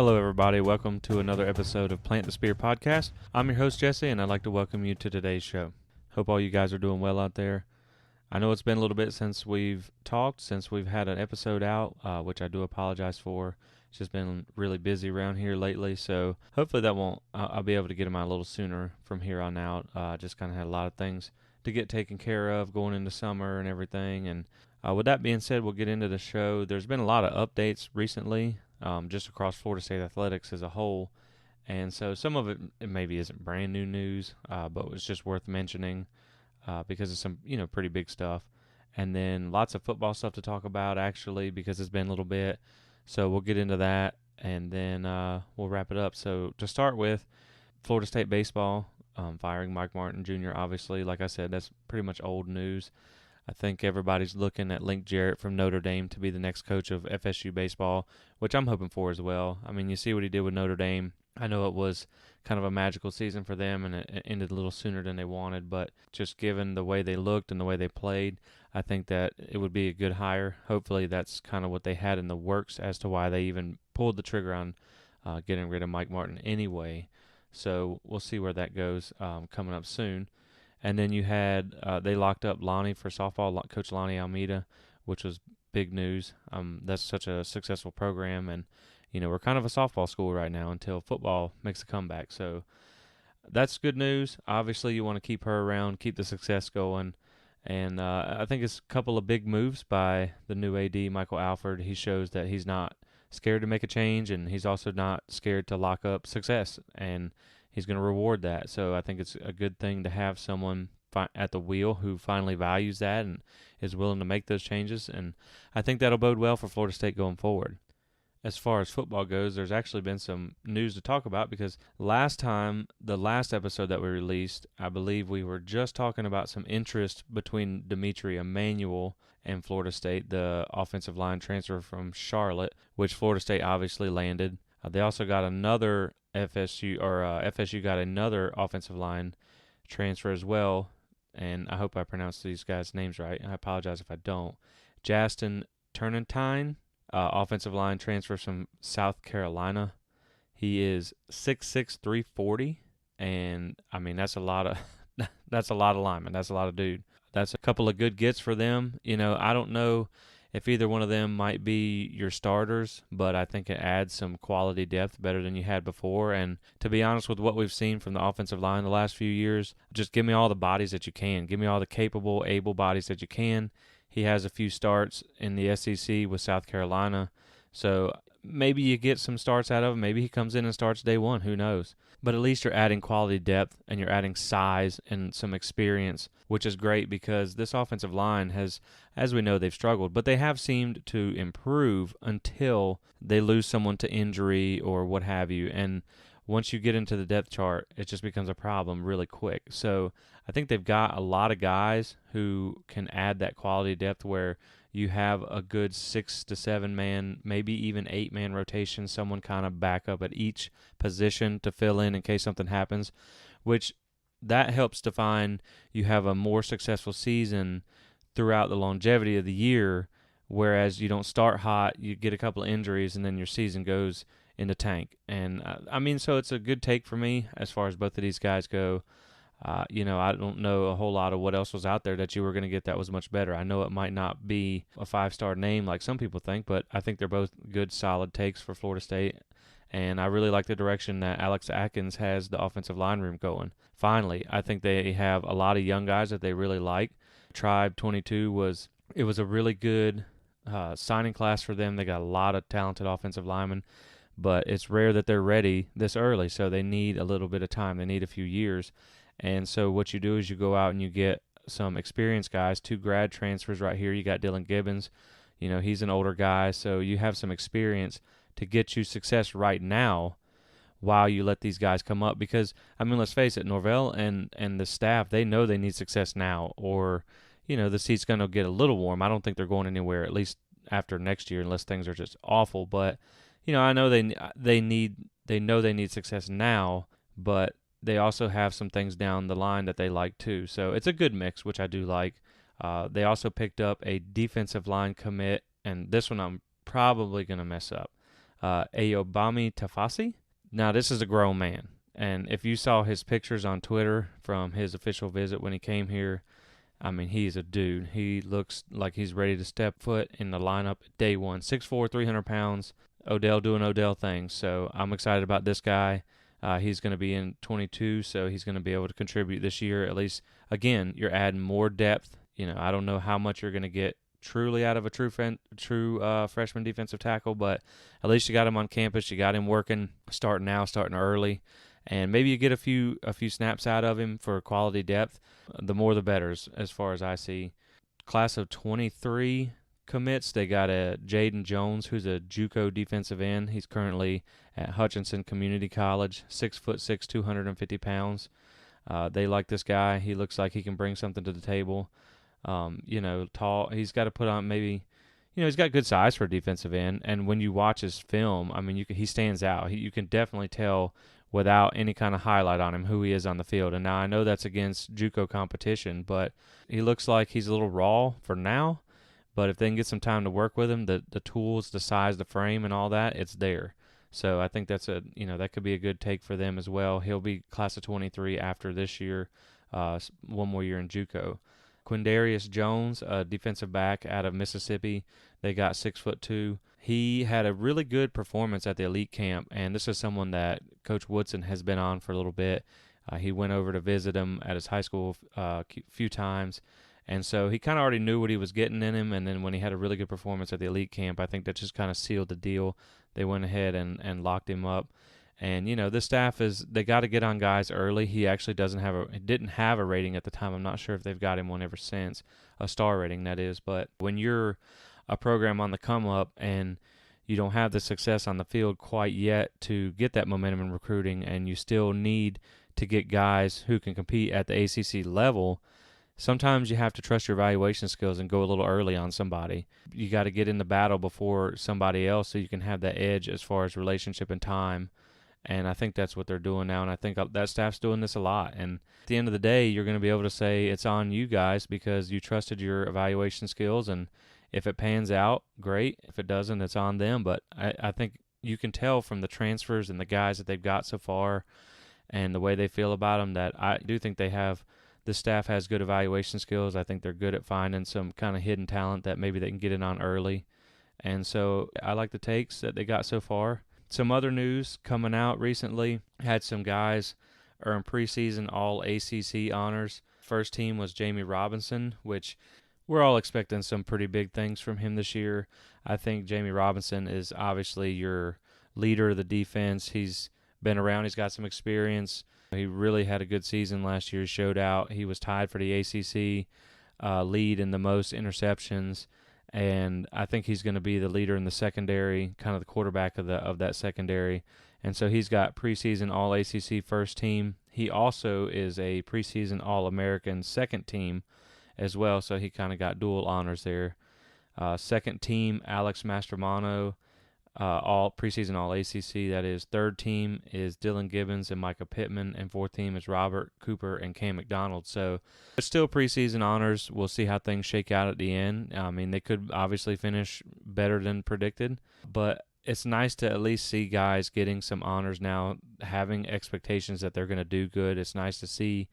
Hello, everybody. Welcome to another episode of Plant the Spear podcast. I'm your host, Jesse, and I'd like to welcome you to today's show. Hope all you guys are doing well out there. I know it's been a little bit since we've talked, since we've had an episode out, which I do apologize for. It's just been really busy around here lately, so hopefully that won't. I'll be able to get them out a little sooner from here on out. Just kind of had a lot of things to get taken care of going into summer and everything. And with that being said, we'll get into the show. There's been a lot of updates recently, just across Florida State athletics as a whole. And so some of it maybe isn't brand new news, but it's just worth mentioning because it's some pretty big stuff. And then lots of football stuff to talk about actually because it's been a little bit. So we'll get into that and then we'll wrap it up. So to start with, Florida State baseball firing Mike Martin Jr. Obviously, like I said, that's pretty much old news. I think everybody's looking at Link Jarrett from Notre Dame to be the next coach of FSU baseball, which I'm hoping for as well. I mean, you see what he did with Notre Dame. I know it was kind of a magical season for them, and it ended a little sooner than they wanted, but just given the way they looked and the way they played, I think that it would be a good hire. Hopefully that's kind of what they had in the works as to why they even pulled the trigger on getting rid of Mike Martin anyway. So we'll see where that goes coming up soon. And then you had, they locked up Lonnie for softball, Coach Lonnie Almeida, which was big news. That's such a successful program, and, we're kind of a softball school right now until football makes a comeback. So that's good news. Obviously, you want to keep her around, keep the success going. And I think it's a couple of big moves by the new AD, Michael Alford. He shows that he's not scared to make a change, and he's also not scared to lock up success. And he's going to reward that. So I think it's a good thing to have someone at the wheel who finally values that and is willing to make those changes. And I think that'll bode well for Florida State going forward. As far as football goes, there's actually been some news to talk about because the last episode that we released, I believe we were just talking about some interest between Dimitri Emmanuel and Florida State, the offensive line transfer from Charlotte, which Florida State obviously landed. They also got another FSU got another offensive line transfer as well, and I hope I pronounced these guys' names right. I apologize if I don't. Justin Turnantine, offensive line transfer from South Carolina. He is 6'6", 340, and I mean that's a lot of linemen. That's a lot of dude. That's a couple of good gets for them. I don't know if either one of them might be your starters, but I think it adds some quality depth better than you had before. And to be honest with what we've seen from the offensive line the last few years, just give me all the bodies that you can. Give me all the capable, able bodies that you can. He has a few starts in the SEC with South Carolina, so maybe you get some starts out of him. Maybe he comes in and starts day one. Who knows? But at least you're adding quality depth and you're adding size and some experience, which is great because this offensive line has, as we know, they've struggled, but they have seemed to improve until they lose someone to injury or what have you. And once you get into the depth chart, it just becomes a problem really quick. So I think they've got a lot of guys who can add that quality depth where you have a good 6 to 7 man, maybe even 8 man rotation, someone kind of back up at each position to fill in case something happens, which that helps define you have a more successful season throughout the longevity of the year, whereas you don't start hot, you get a couple of injuries, and then your season goes in the tank. And so it's a good take for me as far as both of these guys go. I don't know a whole lot of what else was out there that you were going to get that was much better. I know it might not be a 5-star name like some people think, but I think they're both good, solid takes for Florida State. And I really like the direction that Alex Atkins has the offensive line room going. Finally, I think they have a lot of young guys that they really like. Tribe 22 was a really good signing class for them. They got a lot of talented offensive linemen, but it's rare that they're ready this early, so they need a little bit of time. They need a few years. And so what you do is you go out and you get some experienced guys, 2 grad transfers right here. You got Dylan Gibbons. He's an older guy, so you have some experience to get you success right now while you let these guys come up. Because, let's face it, Norvell and the staff, they know they need success now know, the seat's going to get a little warm. I don't think they're going anywhere, at least after next year, unless things are just awful. But, I know they need success now, but they also have some things down the line that they like too. So it's a good mix, which I do like. They also picked up a defensive line commit, and this one I'm probably going to mess up. Ayobami Tafasi. Now, this is a grown man. And if you saw his pictures on Twitter from his official visit when he came here, I mean, he's a dude. He looks like he's ready to step foot in the lineup day one. 6'4", 300 pounds. Odell doing Odell things. So I'm excited about this guy. He's going to be in 22, so he's going to be able to contribute this year. At least, again, you're adding more depth. I don't know how much you're going to get truly out of a true freshman defensive tackle, but at least you got him on campus. You got him working, starting early, and maybe you get a few snaps out of him for quality depth. The more the better, as far as I see. Class of 23 commits. They got a Tayden Jones, who's a JUCO defensive end. He's currently at Hutchinson Community College, 6'6", 250 pounds. They like this guy. He looks like he can bring something to the table. Tall. He's got to put on maybe, he's got good size for a defensive end. And when you watch his film, I mean, he stands out. You can definitely tell without any kind of highlight on him who he is on the field. And now I know that's against JUCO competition, but he looks like he's a little raw for now. But if they can get some time to work with him, the tools, the size, the frame, and all that, it's there. So I think that's that could be a good take for them as well. He'll be class of 23 after this year, one more year in JUCO. Quindarius Jones, a defensive back out of Mississippi. They got 6'2". He had a really good performance at the elite camp, and this is someone that Coach Woodson has been on for a little bit. He went over to visit him at his high school a few times, and so he kind of already knew what he was getting in him, and then when he had a really good performance at the elite camp, I think that just kind of sealed the deal. They went ahead and locked him up. And, this staff they got to get on guys early. He actually didn't have a rating at the time. I'm not sure if they've got him one ever since, a star rating, that is. But when you're a program on the come up and you don't have the success on the field quite yet to get that momentum in recruiting, and you still need to get guys who can compete at the ACC level, sometimes you have to trust your evaluation skills and go a little early on somebody. You got to get in the battle before somebody else so you can have that edge as far as relationship and time. And I think that's what they're doing now, and I think that staff's doing this a lot. And at the end of the day, you're going to be able to say it's on you guys because you trusted your evaluation skills, and if it pans out, great. If it doesn't, it's on them. But I think you can tell from the transfers and the guys that they've got so far and the way they feel about them that I do think the staff has good evaluation skills. I think they're good at finding some kind of hidden talent that maybe they can get in on early. And so I like the takes that they got so far. Some other news coming out recently, had some guys earn preseason All-ACC honors. First team was Jamie Robinson, which we're all expecting some pretty big things from him this year. I think Jamie Robinson is obviously your leader of the defense. He's been around. He's got some experience. He really had a good season last year. He showed out. He was tied for the ACC lead in the most interceptions. And I think he's going to be the leader in the secondary, kind of the quarterback of that secondary. And so he's got preseason All-ACC first team. He also is a preseason All-American second team as well, so he kind of got dual honors there. Second team, Alex Mastromano, all preseason All-ACC. That is, third team is Dylan Gibbons and Micah Pittman, and fourth team is Robert Cooper and Cam McDonald. So it's still preseason honors. We'll see how things shake out at the end. I mean, they could obviously finish better than predicted, but it's nice to at least see guys getting some honors now, having expectations that they're going to do good. It's nice to see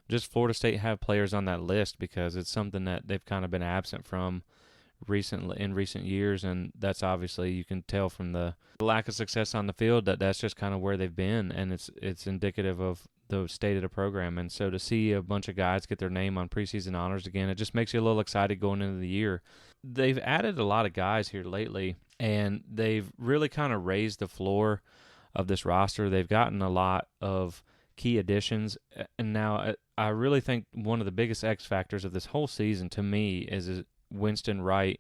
just Florida State have players on that list because it's something that they've kind of been absent from in recent years, and that's obviously, you can tell from the lack of success on the field that's just kind of where they've been, and it's indicative of the state of the program. And so to see a bunch of guys get their name on preseason honors again, it just makes you a little excited going into the year. They've added a lot of guys here lately, and they've really kind of raised the floor of this roster. They've gotten a lot of key additions, and now I really think one of the biggest X factors of this whole season to me is Winston Wright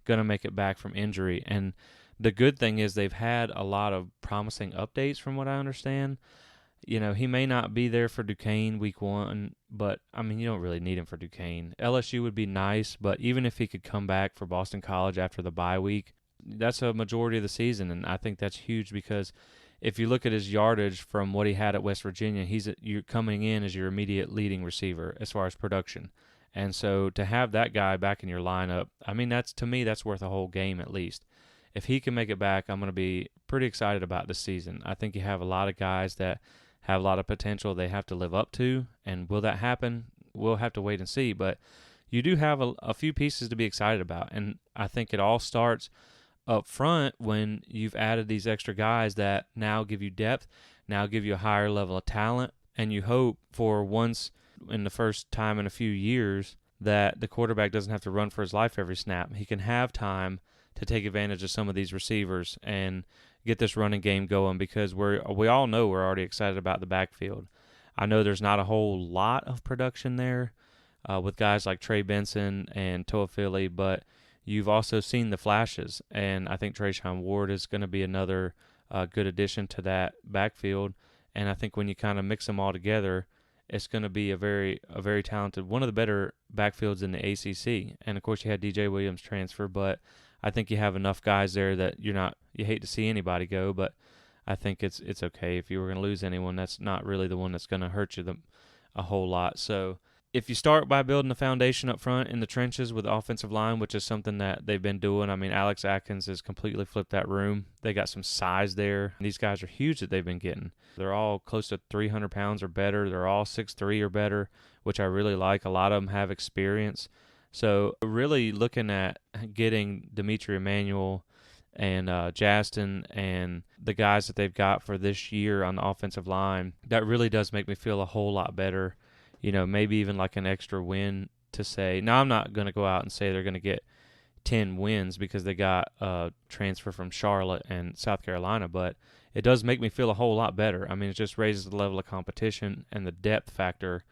going to make it back from injury. And the good thing is they've had a lot of promising updates from what I understand. He may not be there for Duquesne week 1, but, I mean, you don't really need him for Duquesne. LSU would be nice, but even if he could come back for Boston College after the bye week, that's a majority of the season, and I think that's huge because if you look at his yardage from what he had at West Virginia, you're coming in as your immediate leading receiver as far as production. And so to have that guy back in your lineup, I mean, to me, that's worth a whole game at least. if he can make it back, I'm going to be pretty excited about this season. I think you have a lot of guys that have a lot of potential they have to live up to, and will that happen? We'll have to wait and see, but you do have a few pieces to be excited about, and I think it all starts up front when you've added these extra guys that now give you depth, now give you a higher level of talent, and you hope for once in the first time in a few years that the quarterback doesn't have to run for his life every snap. He can have time to take advantage of some of these receivers and get this running game going, because we all know we're already excited about the backfield. I know there's not a whole lot of production there with guys like Trey Benson and Toafili, but you've also seen the flashes, and I think Trayshawn Ward is going to be another good addition to that backfield. And I think when you kind of mix them all together, it's going to be a very talented, one of the better backfields in the ACC. And of course, you had DJ Williams transfer, but I think you have enough guys there that you hate to see anybody go, but I think it's okay. If you were going to lose anyone, that's not really the one that's going to hurt you a whole lot. So if you start by building the foundation up front in the trenches with the offensive line, which is something that they've been doing. I mean, Alex Atkins has completely flipped that room. They got some size there. These guys are huge that they've been getting. They're all close to 300 pounds or better. They're all 6'3" or better, which I really like. A lot of them have experience. So really looking at getting Dimitri Emmanuel and Justin and the guys that they've got for this year on the offensive line, that really does make me feel a whole lot better. Maybe even like an extra win to say. Now, I'm not going to go out and say they're going to get 10 wins because they got a transfer from Charlotte and South Carolina, but it does make me feel a whole lot better. I mean, it just raises the level of competition and the depth factor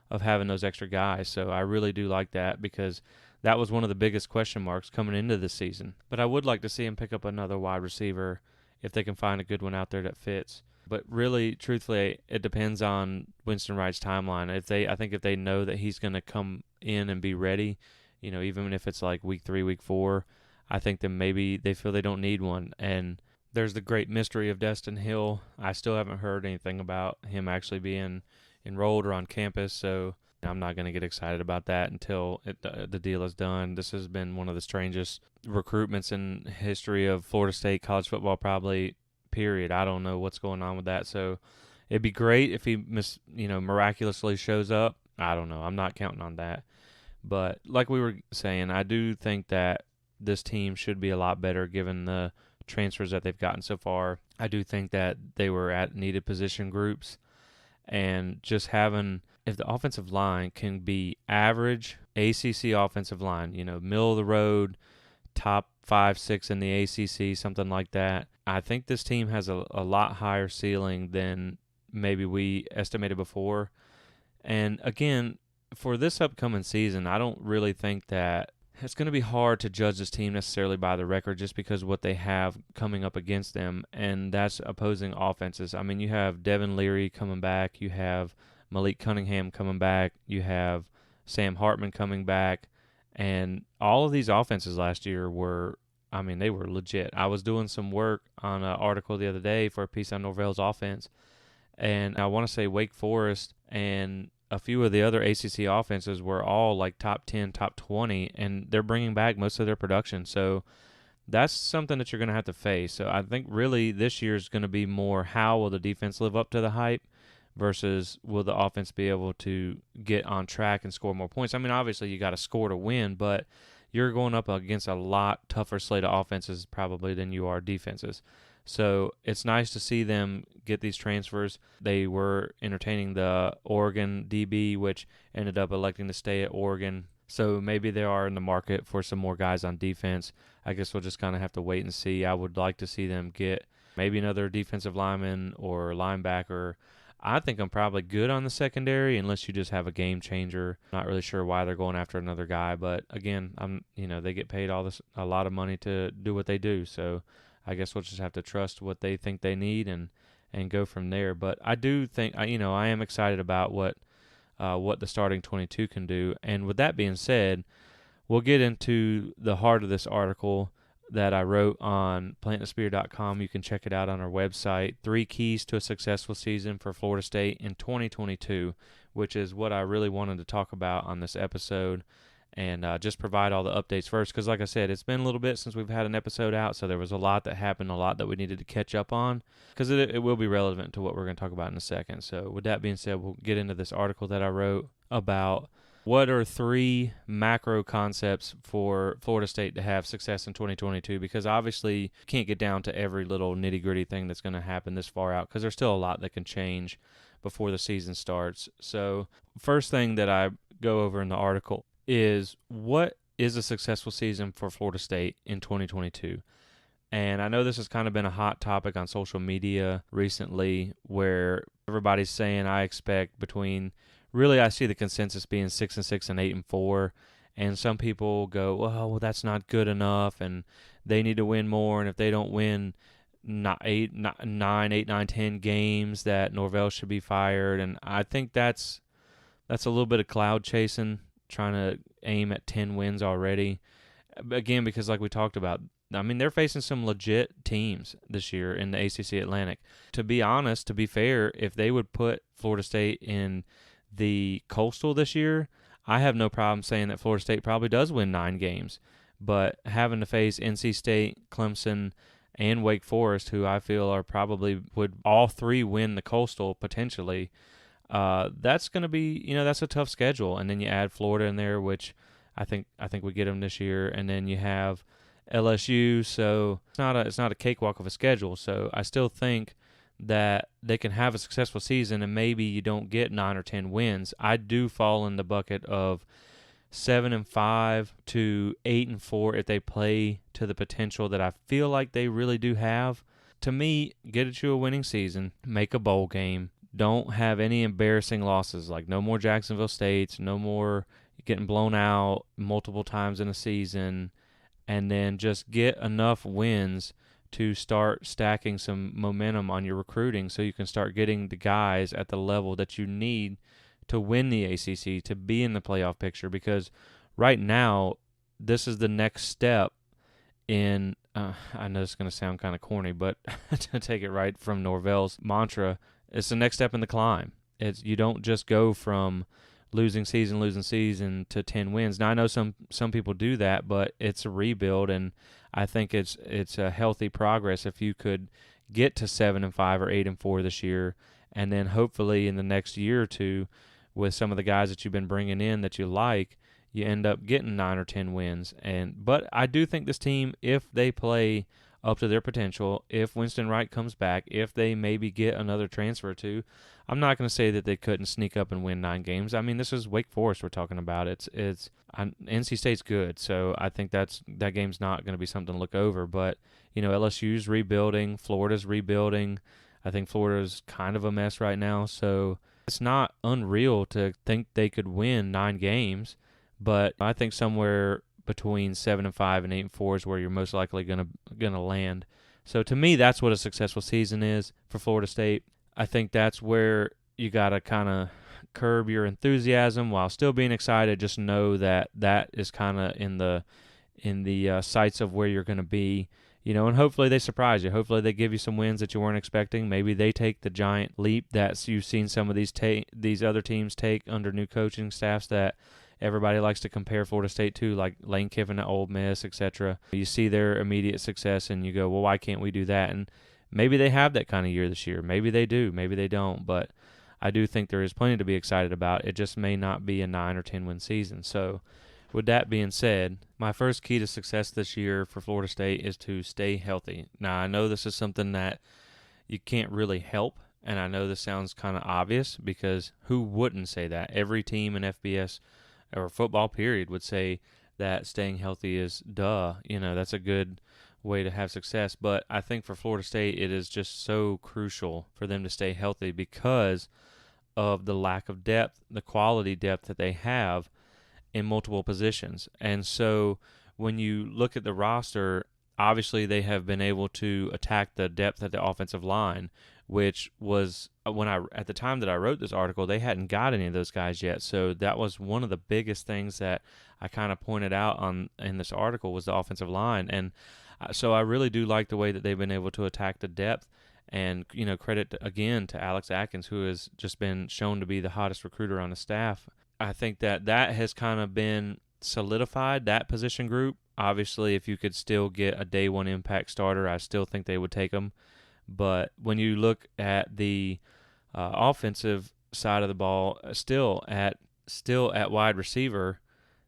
of having those extra guys. So I really do like that, because that was one of the biggest question marks coming into this season. But I would like to see him pick up another wide receiver if they can find a good one out there that fits. But really, truthfully, it depends on Winston Wright's timeline. I think if they know that he's going to come in and be ready, even if it's like week 3, week 4, I think then maybe they feel they don't need one. And there's the great mystery of Destin Hill. I still haven't heard anything about him actually being enrolled or on campus, so I'm not going to get excited about that until the deal is done. This has been one of the strangest recruitments in history of Florida State college football, probably, period. I don't know what's going on with that. So it'd be great if he miraculously shows up. I don't know. I'm not counting on that. But like we were saying, I do think that this team should be a lot better given the transfers that they've gotten so far. I do think that they were at needed position groups, and just having, if the offensive line can be average ACC offensive line, middle of the road, top 5, 6 in the ACC, something like that, I think this team has a lot higher ceiling than maybe we estimated before. And again, for this upcoming season, I don't really think that it's going to be hard to judge this team necessarily by the record, just because of what they have coming up against them, and that's opposing offenses. I mean, you have Devin Leary coming back, you have Malik Cunningham coming back, you have Sam Hartman coming back, and all of these offenses last year they were legit. I was doing some work on an article the other day for a piece on Norvell's offense, and I want to say Wake Forest and a few of the other ACC offenses were all like top 10, top 20, and they're bringing back most of their production. So that's something that you're going to have to face. So I think really this year is going to be more, how will the defense live up to the hype versus will the offense be able to get on track and score more points. I mean, obviously you got to score to win, but you're going up against a lot tougher slate of offenses probably than you are defenses. So it's nice to see them get these transfers. They were entertaining the Oregon DB, which ended up electing to stay at Oregon. So maybe they are in the market for some more guys on defense. I guess we'll just kind of have to wait and see. I would like to see them get maybe another defensive lineman or linebacker. I think I'm probably good on the secondary unless you just have a game changer. Not really sure why they're going after another guy, but again, they get paid a lot of money to do what they do. So I guess we'll just have to trust what they think they need and go from there. But I do think I am excited about what the starting 22 can do. And with that being said, we'll get into the heart of this article that I wrote on plantthespear.com. You can check it out on our website. 3 keys to a successful season for Florida State in 2022, which is what I really wanted to talk about on this episode. and just provide all the updates first. Because like I said, it's been a little bit since we've had an episode out, so there was a lot that happened, a lot that we needed to catch up on, because it will be relevant to what we're going to talk about in a second. So with that being said, we'll get into this article that I wrote about what are 3 macro concepts for Florida State to have success in 2022, because obviously you can't get down to every little nitty-gritty thing that's going to happen this far out, because there's still a lot that can change before the season starts. So first thing that I go over in the article is, what is a successful season for Florida State in 2022? And I know this has kind of been a hot topic on social media recently, where everybody's saying, I expect between, really I see the consensus being 6-6 and 8-4. And some people go, well, that's not good enough, and they need to win more. And if they don't win 8, 9, 10 games, that Norvell should be fired. And I think that's a little bit of cloud chasing, trying to aim at 10 wins already. Again, because like we talked about, I mean, they're facing some legit teams this year in the ACC Atlantic. To be honest, to be fair, if they would put Florida State in the Coastal this year, I have no problem saying that Florida State probably does win 9 games. But having to face NC State, Clemson, and Wake Forest, who I feel are probably would all 3 win the Coastal potentially, that's going to be, that's a tough schedule. And then you add Florida in there, which I think we get them this year, and then you have LSU, so it's not a cakewalk of a schedule. So I still think that they can have a successful season, and maybe you don't get 9 or 10 wins. I do fall in the bucket of 7-5 to 8-4 if they play to the potential that I feel like they really do have. To me, get you a winning season, make a bowl game, don't have any embarrassing losses, like no more Jacksonville States, no more getting blown out multiple times in a season, and then just get enough wins to start stacking some momentum on your recruiting so you can start getting the guys at the level that you need to win the ACC, to be in the playoff picture. Because right now, this is the next step in, I know it's going to sound kind of corny, but to take it right from Norvell's mantra, it's the next step in the climb. You don't just go from losing season to 10 wins. Now, I know some people do that, but it's a rebuild, and I think it's a healthy progress if you could get to 7-5 or 8-4 this year, and then hopefully in the next year or two, with some of the guys that you've been bringing in that you like, you end up getting 9 or 10 wins. But I do think this team, if they play up to their potential, if Winston Wright comes back, if they maybe get another transfer or two, I'm not going to say that they couldn't sneak up and win 9 games. I mean, this is Wake Forest we're talking about. NC State's good, so I think that game's not going to be something to look over. But, LSU's rebuilding, Florida's rebuilding. I think Florida's kind of a mess right now, so it's not unreal to think they could win 9 games. But I think somewhere between 7-5 and 8-4 is where you're most likely gonna land. So to me, that's what a successful season is for Florida State. I think that's where you gotta kind of curb your enthusiasm while still being excited. Just know that is kind of in the sights of where you're gonna be. And hopefully they surprise you. Hopefully they give you some wins that you weren't expecting. Maybe they take the giant leap that you've seen some of these other teams take under new coaching staffs that everybody likes to compare Florida State to, like Lane Kiffin at Ole Miss, etc. You see their immediate success and you go, well, why can't we do that? And maybe they have that kind of year this year. Maybe they do. Maybe they don't. But I do think there is plenty to be excited about. It just may not be a 9 or 10 win season. So with that being said, my first key to success this year for Florida State is to stay healthy. Now, I know this is something that you can't really help, and I know this sounds kind of obvious, because who wouldn't say that? Every team in FBS or football period would say that staying healthy is that's a good way to have success. But I think for Florida State, it is just so crucial for them to stay healthy because of the lack of depth, the quality depth that they have in multiple positions. And so when you look at the roster, obviously they have been able to attack the depth at the offensive line, which was at the time that I wrote this article, they hadn't got any of those guys yet. So that was one of the biggest things that I kind of pointed out in this article, was the offensive line. And so I really do like the way that they've been able to attack the depth. And, credit again to Alex Atkins, who has just been shown to be the hottest recruiter on the staff. I think that has kind of been solidified that position group. Obviously, if you could still get a day one impact starter, I still think they would take him. But when you look at the offensive side of the ball, still at wide receiver,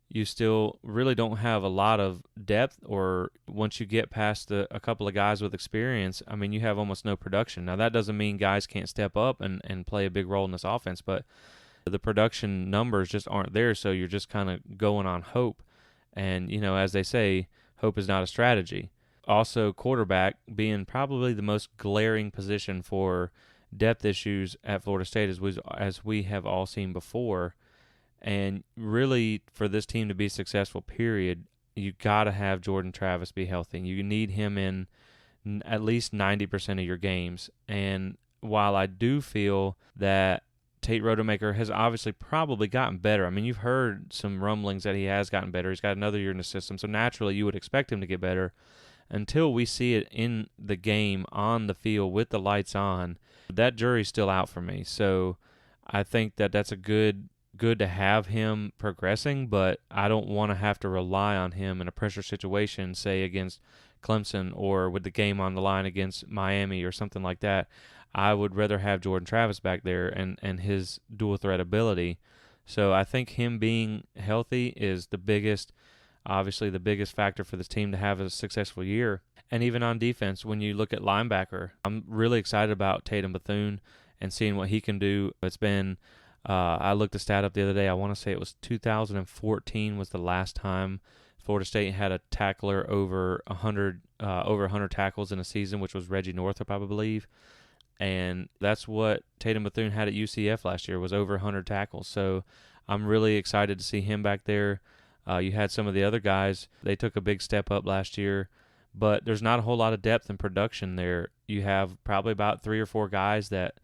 you still really don't have a lot of depth, or once you get past a couple of guys with experience, I mean, you have almost no production. Now, that doesn't mean guys can't step up and play a big role in this offense, but the production numbers just aren't there, so you're just kind of going on hope. And, as they say, hope is not a strategy. Also, quarterback being probably the most glaring position for depth issues at Florida State, as we have all seen before. And really, for this team to be successful, period, you got to have Jordan Travis be healthy. You need him in at least 90% of your games. And while I do feel that Tate Rodemaker has obviously probably gotten better. I mean, you've heard some rumblings that he has gotten better. He's got another year in the system, so naturally you would expect him to get better. Until we see it in the game, on the field, with the lights on, that jury's still out for me. So I think that that's a good to have him progressing, but I don't want to have to rely on him in a pressure situation, say against Clemson or with the game on the line against Miami or something like that. I would rather have Jordan Travis back there and his dual threat ability. So I think him being healthy is obviously the biggest factor for this team to have a successful year. And even on defense, when you look at linebacker, I'm really excited about Tayden Bethune and seeing what he can do. It's been I looked the stat up the other day. I want to say it was 2014 was the last time Florida State had a tackler over 100 tackles in a season, which was Reggie Northup, I believe. And that's what Tayden Bethune had at UCF last year, was over 100 tackles. So I'm really excited to see him back there. You had some of the other guys. They took a big step up last year, but there's not a whole lot of depth and production there. You have probably about 3 or 4 guys that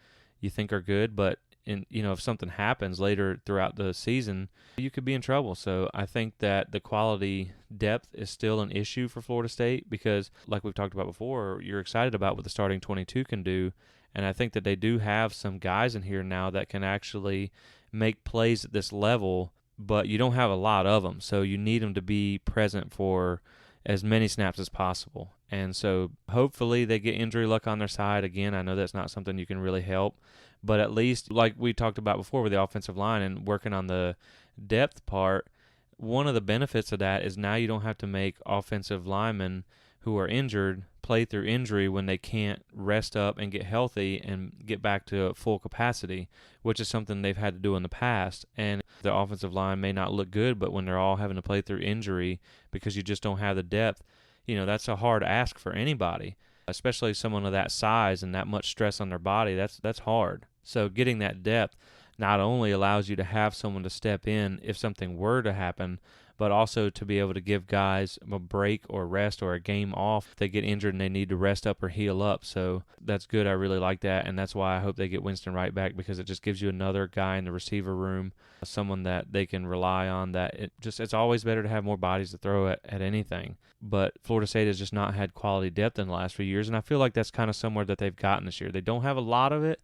you think are good, but if something happens later throughout the season, you could be in trouble. So I think that the quality depth is still an issue for Florida State because, like we've talked about before, you're excited about what the starting 22 can do, and I think that they do have some guys in here now that can actually make plays at this level, but you don't have a lot of them, so you need them to be present for as many snaps as possible. And so hopefully they get injury luck on their side. Again, I know that's not something you can really help, but at least, like we talked about before with the offensive line and working on the depth part, one of the benefits of that is now you don't have to make offensive linemen who are injured play through injury when they can't rest up and get healthy and get back to full capacity, which is something they've had to do in the past. And the offensive line may not look good, but when they're all having to play through injury because you just don't have the depth, that's a hard ask for anybody, especially someone of that size and that much stress on their body. That's hard. So getting that depth not only allows you to have someone to step in if something were to happen, but also to be able to give guys a break or rest or a game off if they get injured and they need to rest up or heal up. So that's good. I really like that, and that's why I hope they get Winston Wright back, because it just gives you another guy in the receiver room, someone that they can rely on. It's always better to have more bodies to throw at anything. But Florida State has just not had quality depth in the last few years, and I feel like that's kind of somewhere that they've gotten this year. They don't have a lot of it,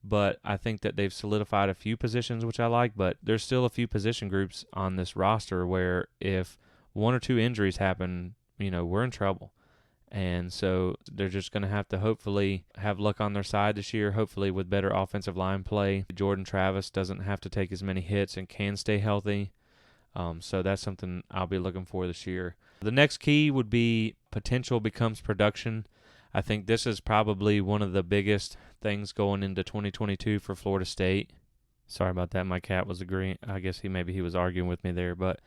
but I think that they've solidified a few positions, which I like, but there's still a few position groups on this roster where if 1 or 2 injuries happen, we're in trouble. And so they're just going to have to hopefully have luck on their side this year, hopefully with better offensive line play. Jordan Travis doesn't have to take as many hits and can stay healthy. So that's something I'll be looking for this year. The next key would be potential becomes production. I think this is probably one of the biggest things going into 2022 for Florida State. Sorry about that. My cat was agreeing. I guess he was arguing with me there. But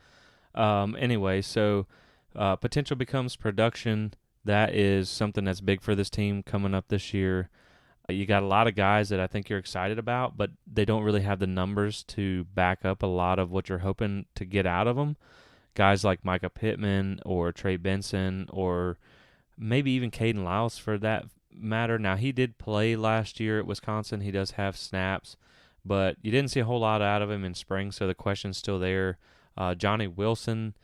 anyway, so potential becomes production. That is something that's big for this team coming up this year. You got a lot of guys that I think you're excited about, but they don't really have the numbers to back up a lot of what you're hoping to get out of them. Guys like Micah Pittman or Trey Benson or maybe even Caden Lyles for that matter. Now, he did play last year at Wisconsin. He does have snaps, but you didn't see a whole lot out of him in spring, so the question's still there. Johnny Wilson,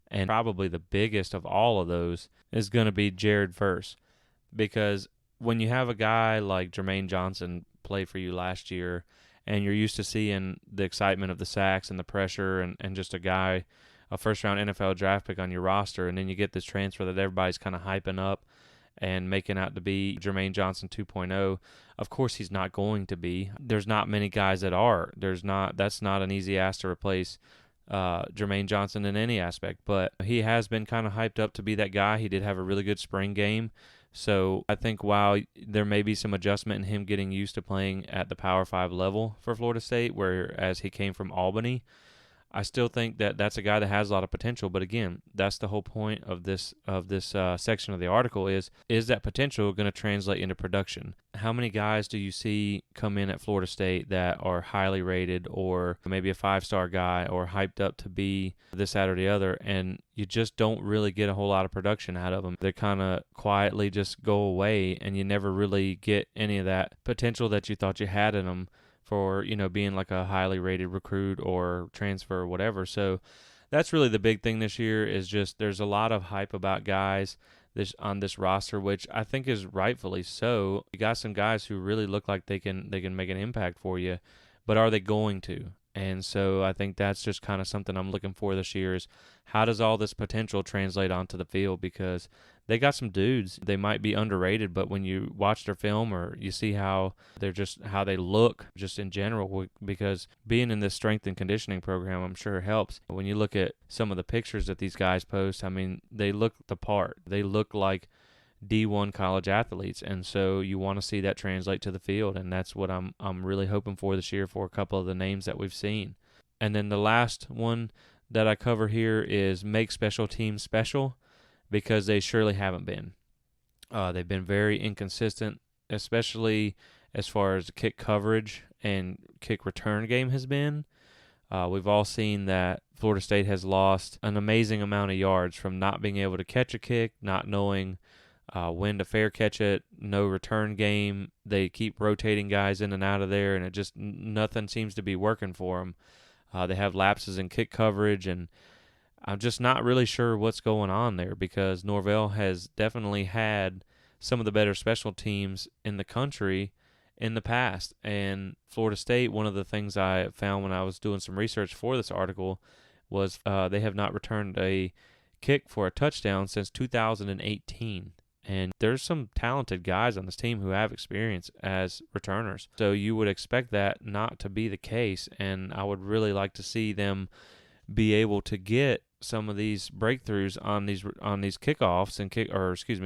and probably the biggest of all of those is going to be Jared Verse, because when you have a guy like Jermaine Johnson play for you last year and you're used to seeing the excitement of the sacks and the pressure and just a guy a first-round NFL draft pick on your roster, and then you get this transfer that everybody's kind of hyping up and making out to be Jermaine Johnson 2.0. Of course, he's not going to be. There's not many guys that are. That's not an easy ask to replace Jermaine Johnson in any aspect, but he has been kind of hyped up to be that guy. He did have a really good spring game. So I think while there may be some adjustment in him getting used to playing at the Power 5 level for Florida State, whereas he came from Albany, I still think that that's a guy that has a lot of potential. But again, that's the whole point of this section of the article is that potential going to translate into production? How many guys do you see come in at Florida State that are highly rated or maybe a 5-star guy or hyped up to be this, that, or the other, and you just don't really get a whole lot of production out of them? They kind of quietly just go away, and you never really get any of that potential that you thought you had in them for, being like a highly rated recruit or transfer or whatever. So that's really the big thing this year is just there's a lot of hype about guys on this roster, which I think is rightfully so. You got some guys who really look like they can make an impact for you, but are they going to? And so I think that's just kind of something I'm looking for this year is how does all this potential translate onto the field? Because they got some dudes. They might be underrated, but when you watch their film or you see how they look just in general, because being in this strength and conditioning program, I'm sure helps. When you look at some of the pictures that these guys post, I mean, they look the part. They look like D1 college athletes, and so you want to see that translate to the field, and that's what I'm really hoping for this year for a couple of the names that we've seen. And then the last one that I cover here is make special teams special, because they surely haven't been. They've been very inconsistent, especially as far as kick coverage and kick return game has been. We've all seen that Florida State has lost an amazing amount of yards from not being able to catch a kick, not knowing when to fair catch it, no return game. They keep rotating guys in and out of there, and it just nothing seems to be working for them. They have lapses in kick coverage, and I'm just not really sure what's going on there because Norvell has definitely had some of the better special teams in the country in the past. And Florida State, one of the things I found when I was doing some research for this article was they have not returned a kick for a touchdown since 2018. And there's some talented guys on this team who have experience as returners. So you would expect that not to be the case, and I would really like to see them be able to get some of these breakthroughs on these kickoffs and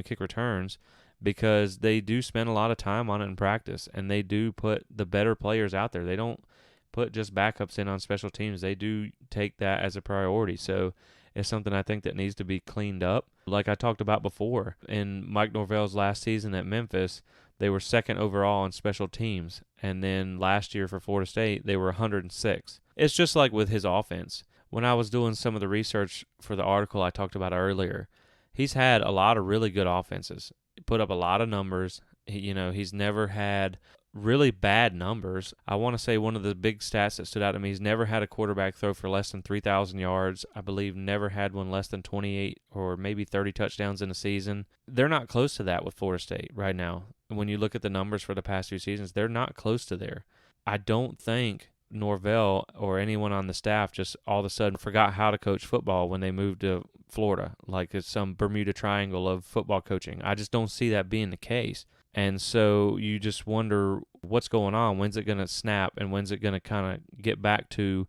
kick returns, because they do spend a lot of time on it in practice, and they do put the better players out there. They don't put just backups in on special teams. They do take that as a priority. So it's something I think that needs to be cleaned up. Like I talked about before, in Mike Norvell's last season at Memphis, they were second overall in special teams, and then last year for Florida State, they were 106. It's just like with his offense. When I was doing some of the research for the article I talked about earlier, he's had a lot of really good offenses. He put up a lot of numbers. He's never had really bad numbers. I want to say one of the big stats that stood out to me, he's never had a quarterback throw for less than 3,000 yards. I believe never had one less than 28 or maybe 30 touchdowns in a season. They're not close to that with Florida State right now. When you look at the numbers for the past few seasons, they're not close to there. I don't think Norvell or anyone on the staff just all of a sudden forgot how to coach football when they moved to Florida, like it's some Bermuda Triangle of football coaching. I just don't see that being the case. And so you just wonder what's going on. When's it going to snap, and when's it going to kind of get back to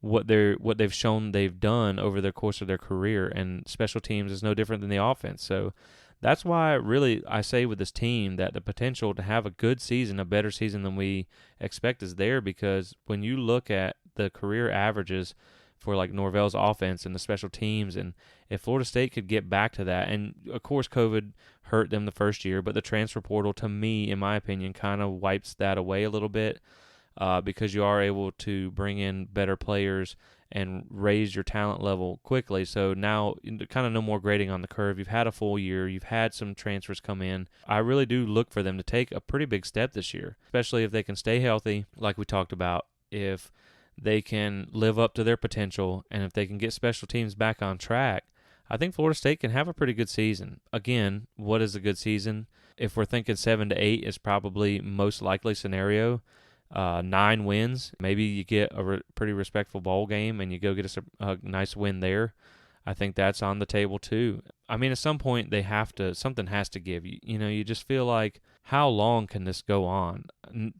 what they've shown they've done over the course of their career? And special teams is no different than the offense. So that's why really I say with this team that the potential to have a good season, a better season than we expect, is there, because when you look at the career averages for like Norvell's offense and the special teams, and if Florida State could get back to that, and of course COVID hurt them the first year, but the transfer portal, to me, in my opinion, kind of wipes that away a little bit, because you are able to bring in better players and raise your talent level quickly. So now kind of no more grading on the curve. You've had a full year. You've had some transfers come in. I really do look for them to take a pretty big step this year, especially if they can stay healthy, like we talked about, if they can live up to their potential, and if they can get special teams back on track. I think Florida State can have a pretty good season. Again, what is a good season? If we're thinking 7 to 8 is probably most likely scenario, 9 wins. Maybe you get a pretty respectful bowl game and you go get a nice win there. I think that's on the table too. I mean, at some point something has to give. You just feel like, how long can this go on?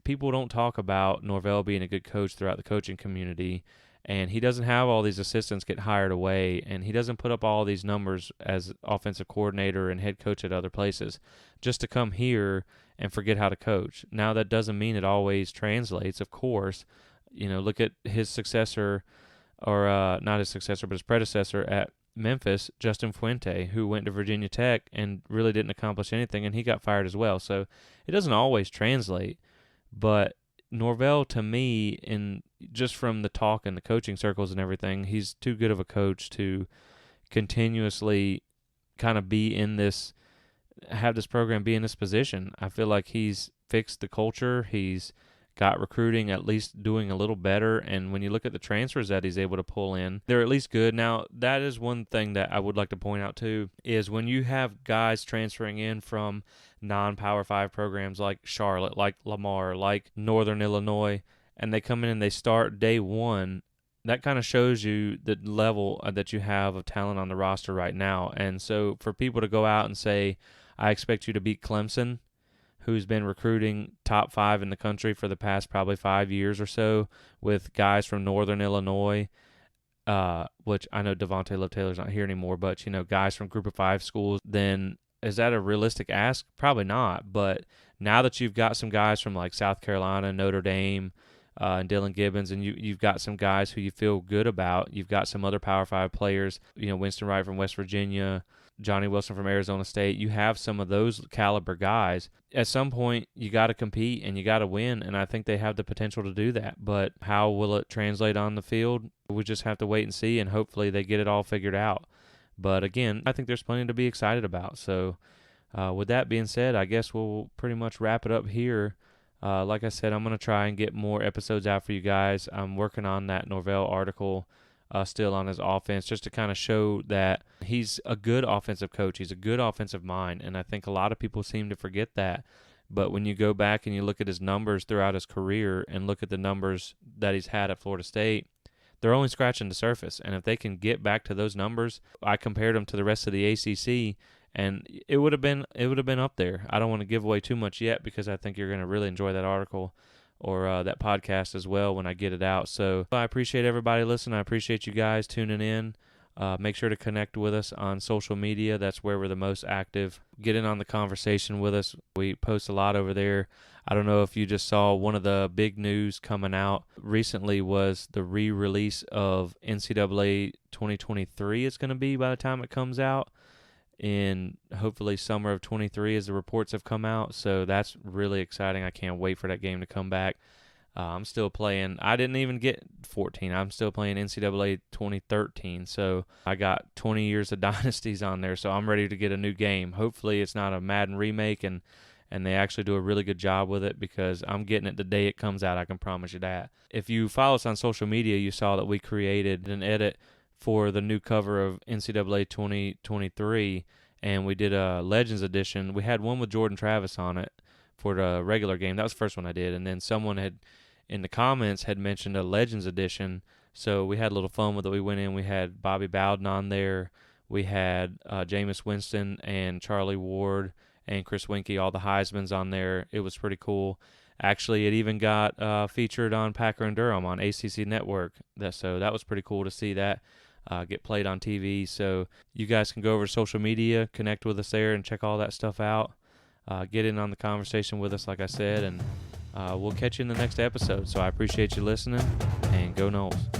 People don't talk about Norvell being a good coach throughout the coaching community, and he doesn't have all these assistants get hired away, and he doesn't put up all these numbers as offensive coordinator and head coach at other places just to come here and forget how to coach. Now, that doesn't mean it always translates, of course. Look at his successor, or not his successor, but his predecessor at Memphis, Justin Fuente, who went to Virginia Tech and really didn't accomplish anything, and he got fired as well. So it doesn't always translate, but Norvell, to me, just from the talk in the coaching circles and everything, he's too good of a coach to continuously kind of have this program be in this position. I feel like he's fixed the culture. He's got recruiting at least doing a little better, and when you look at the transfers that he's able to pull in, they're at least good. Now, that is one thing that I would like to point out too, is when you have guys transferring in from non-Power 5 programs like Charlotte, like Lamar, like Northern Illinois, and they come in and they start day one, that kind of shows you the level that you have of talent on the roster right now. And so for people to go out and say, I expect you to beat Clemson, who's been recruiting top 5 in the country for the past probably 5 years or so, with guys from Northern Illinois, which I know Devontae Love Taylor's not here anymore, but, guys from Group of 5 schools, then is that a realistic ask? Probably not. But now that you've got some guys from like South Carolina, Notre Dame, and Dylan Gibbons, and you've got some guys who you feel good about, you've got some other Power 5 players, Winston Wright from West Virginia, Johnny Wilson from Arizona State, you have some of those caliber guys. At some point, you got to compete and you got to win, and I think they have the potential to do that. But how will it translate on the field? We just have to wait and see, and hopefully they get it all figured out. But again, I think there's plenty to be excited about. So with that being said, I guess we'll pretty much wrap it up here. Like I said, I'm going to try and get more episodes out for you guys. I'm working on that Norvell article still on his offense, just to kind of show that he's a good offensive coach. He's a good offensive mind, and I think a lot of people seem to forget that. But when you go back and you look at his numbers throughout his career and look at the numbers that he's had at Florida State, they're only scratching the surface. And if they can get back to those numbers, I compared them to the rest of the ACC, and it would have been up there. I don't want to give away too much yet, because I think you're going to really enjoy that article or that podcast as well when I get it out. So I appreciate everybody listening. I appreciate you guys tuning in. Make sure to connect with us on social media. That's where we're the most active. Get in on the conversation with us. We post a lot over there. I don't know if you just saw, one of the big news coming out recently was the re-release of NCAA 2023. It's going to be by the time it comes out in hopefully summer of 23 as the reports have come out. So that's really exciting. I can't wait for that game to come back. I'm still playing. I didn't even get 14. I'm still playing NCAA 2013. So I got 20 years of dynasties on there. So I'm ready to get a new game. Hopefully it's not a Madden remake and they actually do a really good job with it, because I'm getting it the day it comes out. I can promise you that. If you follow us on social media, you saw that we created an edit for the new cover of NCAA 2023, and we did a Legends edition. We had one with Jordan Travis on it for the regular game. That was the first one I did, and then someone in the comments had mentioned a Legends edition, so we had a little fun with it. We went in, we had Bobby Bowden on there, we had Jameis Winston and Charlie Ward and Chris Winkie, all the Heismans on there. It was pretty cool. Actually, it even got featured on Packer and Durham on ACC Network. So that was pretty cool to see that get played on TV. So you guys can go over to social media, connect with us there, and check all that stuff out. Get in on the conversation with us, like I said, and we'll catch you in the next episode. So I appreciate you listening, and go Noles.